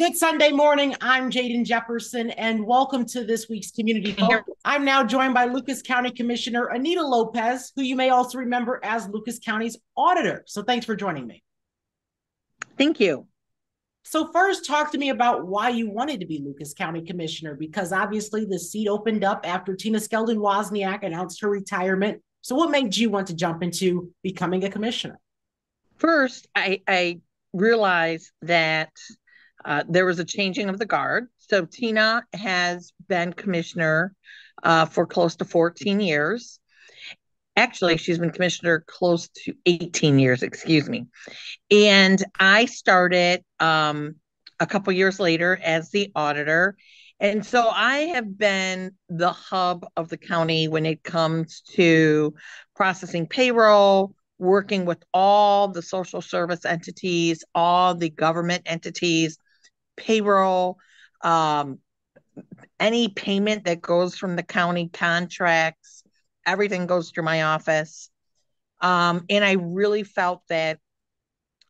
Good Sunday morning. I'm Jaden Jefferson, and welcome to this week's Community Talk. I'm now joined by Lucas County Commissioner Anita Lopez, who you may also remember as Lucas County's auditor. So thanks for joining me. Thank you. So first, talk to me about why you wanted to be Lucas County Commissioner, because obviously the seat opened up after Tina Skeldon-Wozniak announced her retirement. So what made you want to jump into becoming a commissioner? First, I realized that there was a changing of the guard. So Tina has been commissioner for close to 14 years. Actually, she's been commissioner close to 18 years, excuse me. And I started a couple years later as the auditor. And so I have been the hub of the county when it comes to processing payroll, working with all the social service entities, all the government entities, payroll, any payment that goes from the county contracts, everything goes through my office. And I really felt that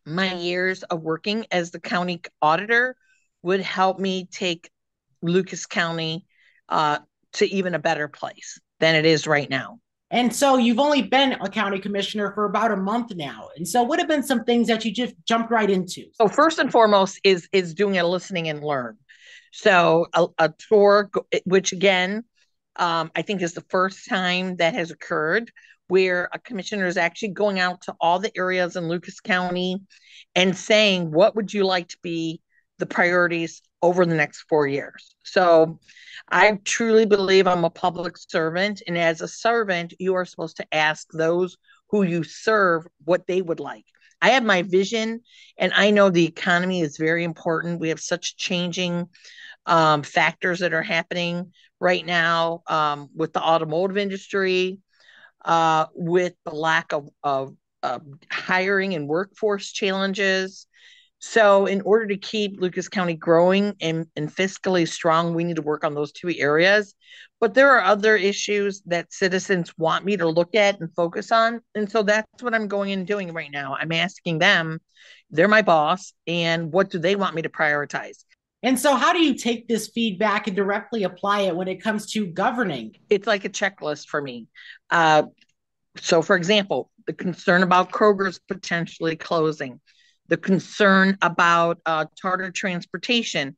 my years of working as the county auditor would help me take Lucas County to even a better place than it is right now. And so you've only been a county commissioner for about a month now. And so what have been some things that you just jumped right into? So first and foremost is doing a listening and learn. So a tour, which again, I think is the first time that has occurred where a commissioner is actually going out to all the areas in Lucas County and saying, what would you like to be the priorities over the next 4 years? So I truly believe I'm a public servant. And as a servant, you are supposed to ask those who you serve what they would like. I have my vision, and I know the economy is very important. We have such changing factors that are happening right now with the automotive industry, with the lack of hiring and workforce challenges. So in order to keep Lucas County growing and fiscally strong, we need to work on those two areas. But there are other issues that citizens want me to look at and focus on. And so that's what I'm going and doing right now. I'm asking them, they're my boss, and what do they want me to prioritize? And so how do you take this feedback and directly apply it when it comes to governing? It's like a checklist for me. So for example, the concern about Kroger's potentially closing, the concern about charter transportation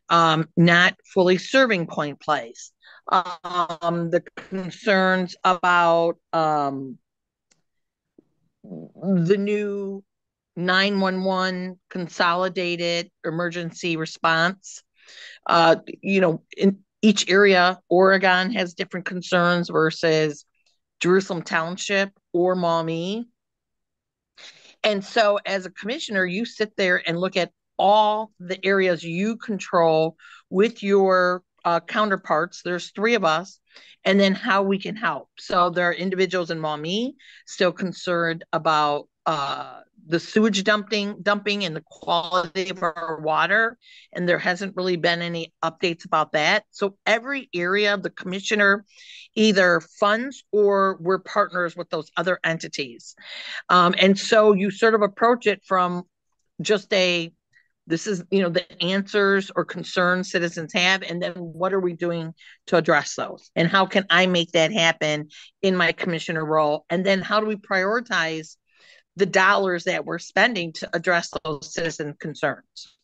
not fully serving Point Place, the concerns about the new 911 consolidated emergency response. In each area, Oregon has different concerns versus Jerusalem Township or Maumee. And so as a commissioner, you sit there and look at all the areas you control with your counterparts. There's three of us, and then how we can help. So there are individuals in Maumee still concerned about the sewage dumping and the quality of our water, and there hasn't really been any updates about that. So every area the commissioner either funds or we're partners with those other entities. And so you sort of approach it from just this is, the answers or concerns citizens have, and then what are we doing to address those? And how can I make that happen in my commissioner role? And then how do we prioritize the dollars that we're spending to address those citizen concerns?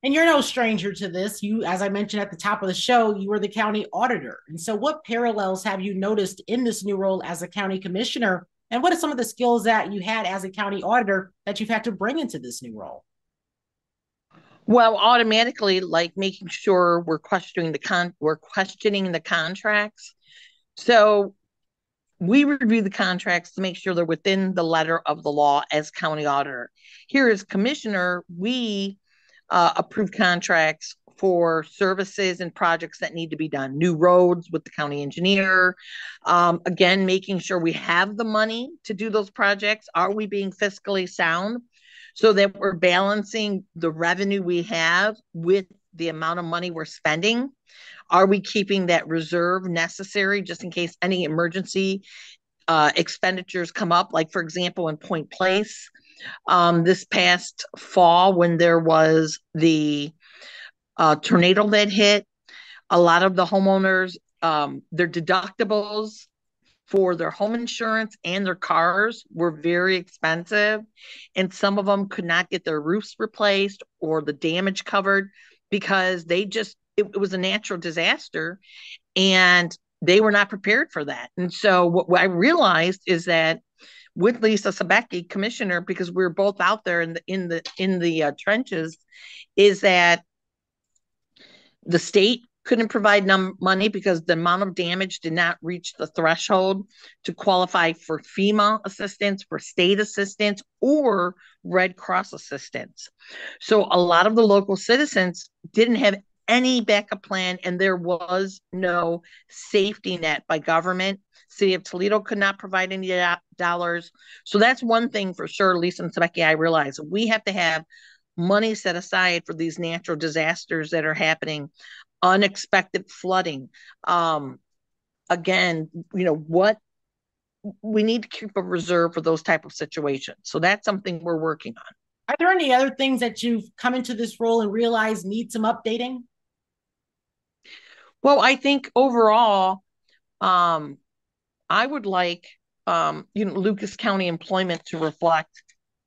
And you're no stranger to this. You, as I mentioned at the top of the show, you were the county auditor. And so what parallels have you noticed in this new role as a county commissioner? And what are some of the skills that you had as a county auditor that you've had to bring into this new role? Well, automatically, like making sure we're questioning the contracts. So we review the contracts to make sure they're within the letter of the law as county auditor. Here as commissioner, we approve contracts for services and projects that need to be done. New roads with the county engineer. Again, making sure we have the money to do those projects. Are we being fiscally sound so that we're balancing the revenue we have with the amount of money we're spending? Are we keeping that reserve necessary just in case any emergency expenditures come up? Like, for example, in Point Place, this past fall when there was the tornado that hit. A lot of the homeowners, their deductibles for their home insurance and their cars were very expensive. And some of them could not get their roofs replaced or the damage covered because it was a natural disaster and they were not prepared for that. And so what I realized is that with Lisa Sabecki, commissioner, because we were both out there in the trenches, is that the state couldn't provide money because the amount of damage did not reach the threshold to qualify for FEMA assistance, for state assistance, or Red Cross assistance. So a lot of the local citizens didn't have any backup plan, and there was no safety net by government. City of Toledo could not provide any dollars. So that's one thing for sure, Lisa and Sabecki, I realize we have to have money set aside for these natural disasters that are happening, unexpected flooding. Again, what we need to keep a reserve for those type of situations. So that's something we're working on. Are there any other things that you've come into this role and realized need some updating? Well, I think overall, I would like Lucas County employment to reflect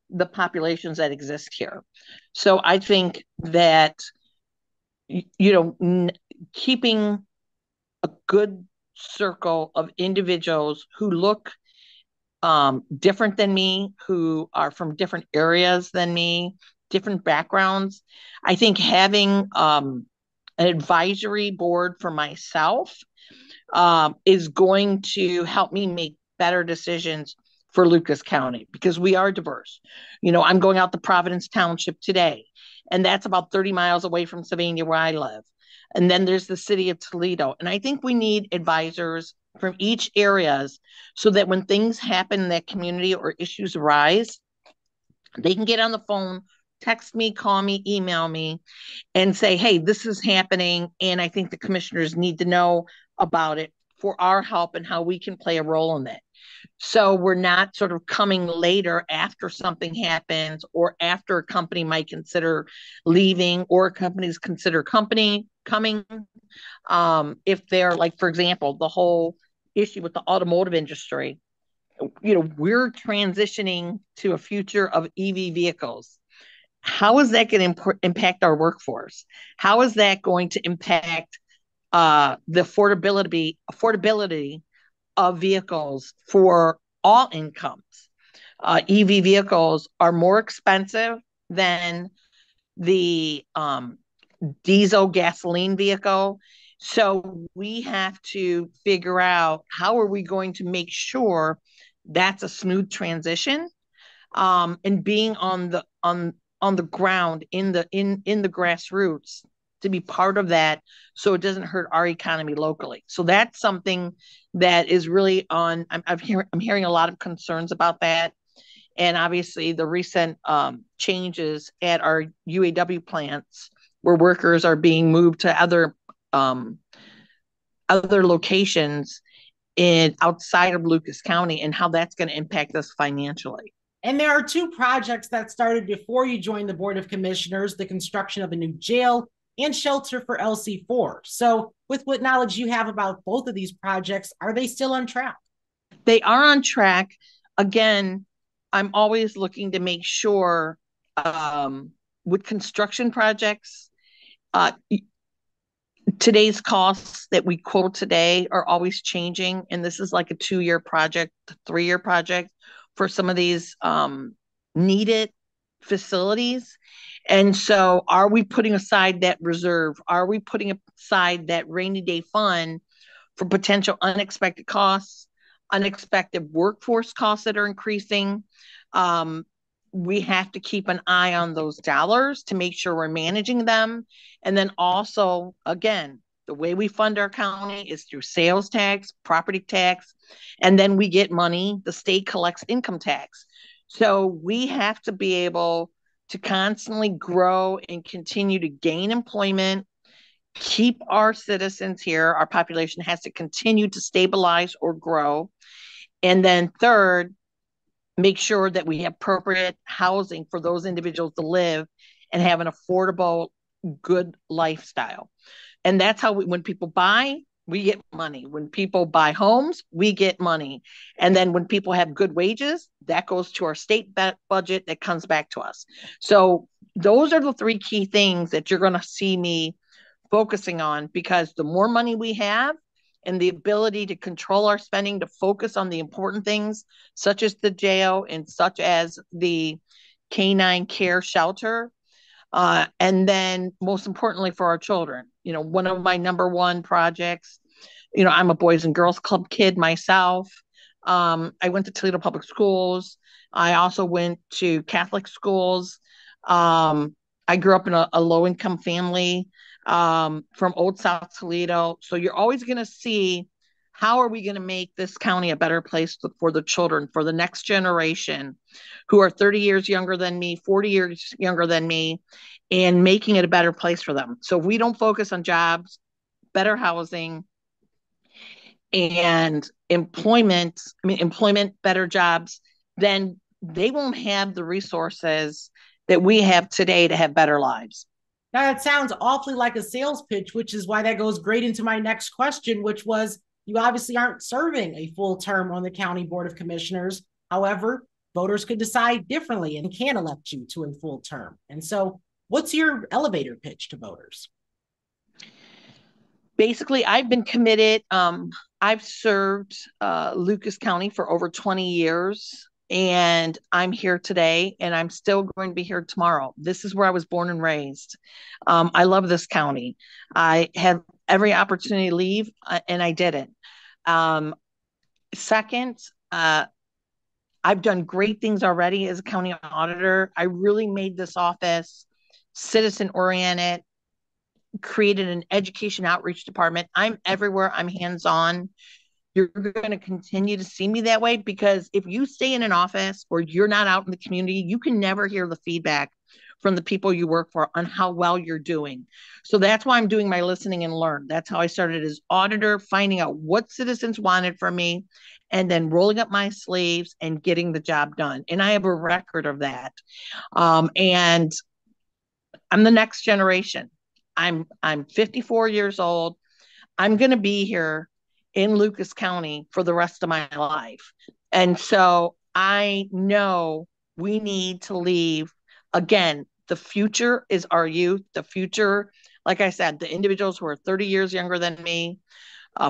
the populations that exist here. So I think that keeping a good circle of individuals who look different than me, who are from different areas than me, different backgrounds. I think having an advisory board for myself is going to help me make better decisions for Lucas County because we are diverse. I'm going out to Providence Township today, and that's about 30 miles away from Sylvania where I live. And then there's the city of Toledo. And I think we need advisors from each areas so that when things happen in that community or issues arise, they can get on the phone, text me, call me, email me, and say, hey, this is happening. And I think the commissioners need to know about it for our help and how we can play a role in it. So we're not sort of coming later after something happens or after a company might consider leaving or a company's consider coming. If they're like, for example, the whole issue with the automotive industry, we're transitioning to a future of EV vehicles. How is that going to impact our workforce? How is that going to impact the affordability of vehicles for all incomes? EV vehicles are more expensive than the diesel gasoline vehicle. So we have to figure out how are we going to make sure that's a smooth transition, and being on the ground in the grassroots to be part of that so it doesn't hurt our economy locally. So that's something that is really on. I'm hearing a lot of concerns about that. And obviously the recent changes at our UAW plants where workers are being moved to other locations outside of Lucas County and how that's going to impact us financially. And there are two projects that started before you joined the Board of Commissioners, the construction of a new jail and shelter for LC4. So with what knowledge you have about both of these projects, are they still on track? They are on track. Again, I'm always looking to make sure with construction projects, today's costs that we quote today are always changing. And this is like a 2-year project, 3-year project for some of these needed facilities. And so are we putting aside that reserve? Are we putting aside that rainy day fund for potential unexpected costs, unexpected workforce costs that are increasing? We have to keep an eye on those dollars to make sure we're managing them. And then also, again, the way we fund our county is through sales tax, property tax, and then we get money. The state collects income tax. So we have to be able to constantly grow and continue to gain employment, keep our citizens here. Our population has to continue to stabilize or grow. And then third, make sure that we have appropriate housing for those individuals to live and have an affordable good lifestyle. And that's how when people buy, we get money. When people buy homes, we get money. And then when people have good wages, that goes to our state budget that comes back to us. So those are the three key things that you're going to see me focusing on, because the more money we have and the ability to control our spending, to focus on the important things, such as the jail and such as the canine care shelter, and then most importantly for our children, one of my number one projects, I'm a Boys and Girls Club kid myself. I went to Toledo Public Schools. I also went to Catholic schools. I grew up in a low-income family from Old South Toledo. So you're always going to see, how are we going to make this county a better place for the children, for the next generation who are 30 years younger than me, 40 years younger than me, and making it a better place for them. So if we don't focus on jobs, better housing, and employment, better jobs, then they won't have the resources that we have today to have better lives. Now, that sounds awfully like a sales pitch, which is why that goes great into my next question, which was, you obviously aren't serving a full term on the County Board of Commissioners. However, voters could decide differently and can elect you to a full term. And so what's your elevator pitch to voters? Basically, I've been committed. I've served Lucas County for over 20 years, and I'm here today, and I'm still going to be here tomorrow. This is where I was born and raised. I love this county. I had every opportunity to leave, and I didn't. Second, I've done great things already as a county auditor. I really made this office citizen-oriented, created an education outreach department. I'm everywhere. I'm hands-on. You're going to continue to see me that way, because if you stay in an office or you're not out in the community, you can never hear the feedback from the people you work for on how well you're doing. So that's why I'm doing my listening and learn. That's how I started as auditor, finding out what citizens wanted from me, and then rolling up my sleeves and getting the job done. And I have a record of that. And I'm the next generation. I'm 54 years old. I'm going to be here in Lucas County for the rest of my life. And so I know we need to leave. Again, the future is our youth. The future, like I said, the individuals who are 30 years younger than me,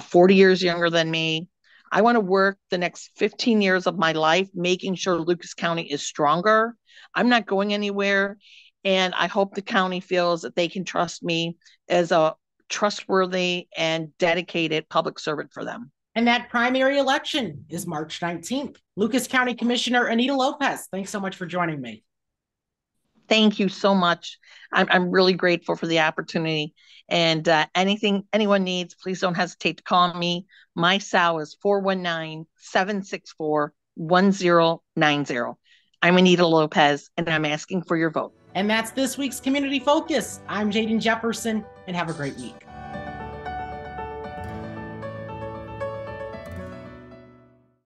40 years younger than me. I want to work the next 15 years of my life making sure Lucas County is stronger. I'm not going anywhere. And I hope the county feels that they can trust me as a trustworthy and dedicated public servant for them. And that primary election is March 19th. Lucas County Commissioner Anita Lopez, thanks so much for joining me. Thank you so much. I'm really grateful for the opportunity. And anything anyone needs, please don't hesitate to call me. My cell is 419-764-1090. I'm Anita Lopez, and I'm asking for your vote. And that's this week's Community Focus. I'm Jaden Jefferson, and have a great week.